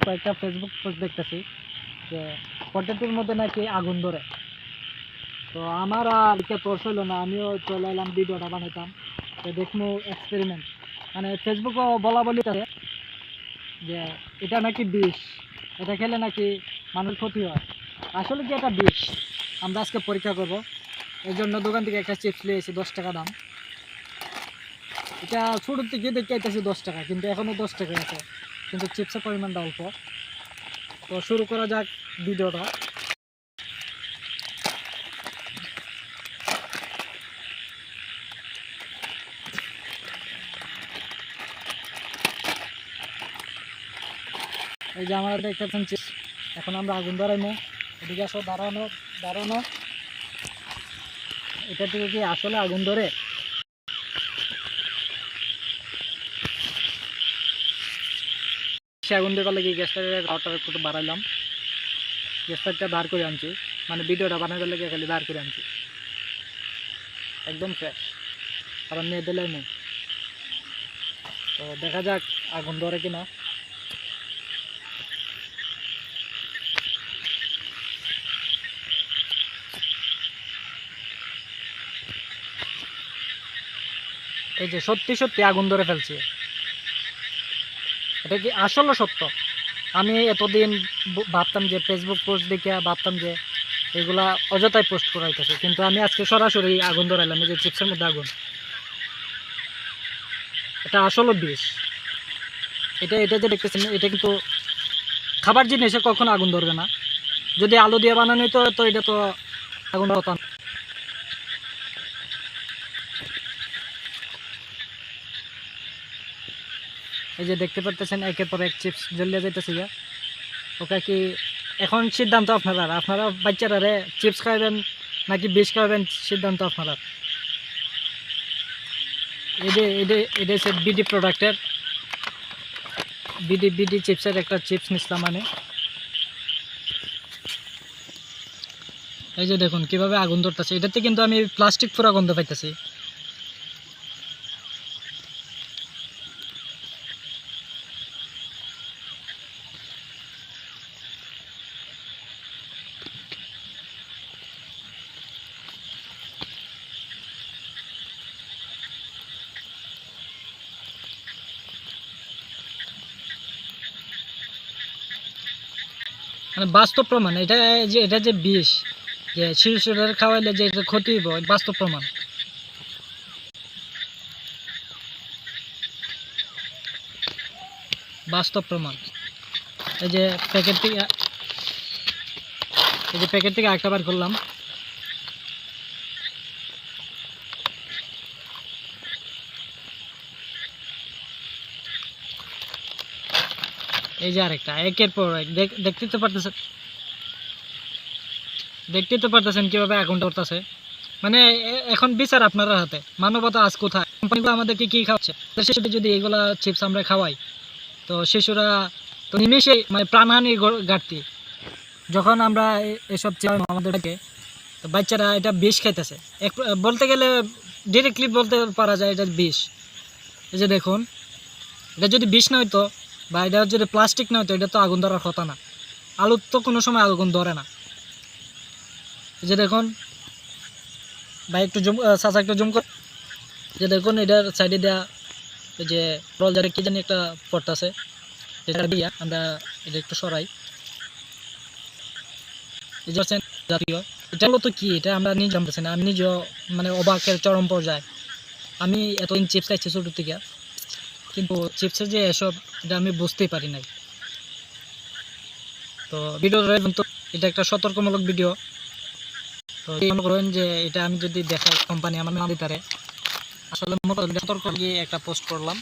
কয়েকটা Facebook post দেখতেছি যে পটেটোর মধ্যে নাকি আগুন ধরে। তো আমার আর কে পোস্ট হইলো না, আমিও চলে এলাম ভিডিওটা বানাইতাম। তো দেখবো এক্সপেরিমেন্ট, মানে ফেসবুকও বলা বলি করে যে এটা নাকি বিষ, এটা খেলে নাকি মানুষের ক্ষতি হয়। আসলে কি এটা বিষ? আমরা আজকে পরীক্ষা করব। এই জন্য দোকান থেকে একটা চিপস নিয়েছি, 10 টাকা দাম। এটা শুরুর থেকে দেখতে আইতেছি 10 টাকা, কিন্তু এখনও 10 টাকা আছে, কিন্তু চিপসের পরিমাণটা অল্প। তো শুরু করা যাক ভিডিওটা। এই যে আমার দেখতেছেন চিপস, এখন আমরা আগুন ধরাইমো। এদিকে আসো, দাঁড়ানো দাঁড়ানো। এটা থেকে কি আসলে আগুন ধরে? সে আগুন দেবার লাগে গ্যাসটা একটু বাড়াইলাম, গ্যাসটা বার করে আনছি, মানে ভিডিওটা বানাবার লাগে খালি বার করে আনছি, একদম ফ্রেশ, কারণ নিয়ে দিলাই নেই। তো দেখা যাক আগুন ধরে কিনা। এই যে সত্যি সত্যি আগুন ধরে ফেলছি। এটা কি আসলে সত্য? আমি এতদিন ভাবতাম যে ফেসবুক পোস্ট দেখে ভাবতাম যে এগুলা অযথায় পোস্ট করা হইতেছে, কিন্তু আমি আজকে সরাসরি আগুন ধরাইলাম। এই যে চিপসের মধ্যে আগুন, এটা আসলে বিষ। এটা এটা যে দেখতেছেন, এটা কিন্তু খাবার জিনিসে কখনো আগুন ধরবে না। যদি আলু দিয়ে বানানো হইতো তো এটা তো আগুন হতো না। এই যে দেখতে পারতেছেন একের পর এক চিপস জ্বলিয়ে যাইতেছে। ওকে কি এখন সিদ্ধান্ত আপনারা, আপনারা বাচ্চারা রে চিপস খাইবেন নাকি বিষ খাইবেন, সিদ্ধান্ত আপনারা। এটা হচ্ছে বিডি প্রোডাক্টের, বিডি চিপসের একটা চিপস নিছিলাম মানে। এই যে দেখুন কিভাবে আগুন ধরতেছে, এটাতে কিন্তু আমি প্লাস্টিক পুরা গন্ধ পাইতেছি। মানে বাস্তব প্রমাণ এটা যে বিষ, যে শিশুদের খাওয়াইলে যে এটা ক্ষতি হইব, বাস্তব প্রমাণ। বাস্তব প্রমাণ। এই যে প্যাকেট থেকে আরেকটা বার করলাম। এই যে আরেকটা, একের পর এক দেখতেই তো পারতেছেন কিভাবে আগুন ধরতেছে। মানে এখন বিচার আপনার হাতে, মানবতা আজ কোথায়? কোম্পানিগুলো আমাদেরকে কি খাওয়াচ্ছে? শিশুদের যদি এগুলা চিপস আমরা খাওয়াই, তো শিশুরা তো নিমেষে মানে প্রাণহানি ঘাটতি। যখন আমরা এসব আমাদেরকে, তো বাচ্চারা এটা বিষ খাইতেছে। বলতে গেলে ডিরেক্টলি বলতে পারা যায় এটা বিষ। এই যে দেখুন, এটা যদি বিষ না হইতো বা এটা যদি প্লাস্টিক না হইতো, এটা তো আগুন ধরার কথা না। আলুর তো কোনো সময় আগুন ধরে না। এই যে দেখুন ভাই, একটু জুম, চাচা একটু জুম কর। যে দেখুন এটার সাইডে দেওয়া এই যে রোলজারে কি জানি একটা পট আছে, এটা দিয়া আমরা এটা একটু সরাই। এই যে জাতীয় এটা হলো তো কি, এটা আমরা নিজে জানতেছি না। আমি নিজেও মানে অবাকের চরম পর্যায়ে। আমি এতদিন চিপস খাইছি ছোটোর থেকে, কিন্তু চিপসের যে এসব, এটা আমি বুঝতেই পারি নাই। তো ভিডিও তো এটা একটা সতর্কমূলক ভিডিও। তো মনে করেন যে এটা আমি যদি দেখাই, কোম্পানি আমার নাম দিতে পারে। আসলে সতর্ক গিয়ে একটা পোস্ট করলাম।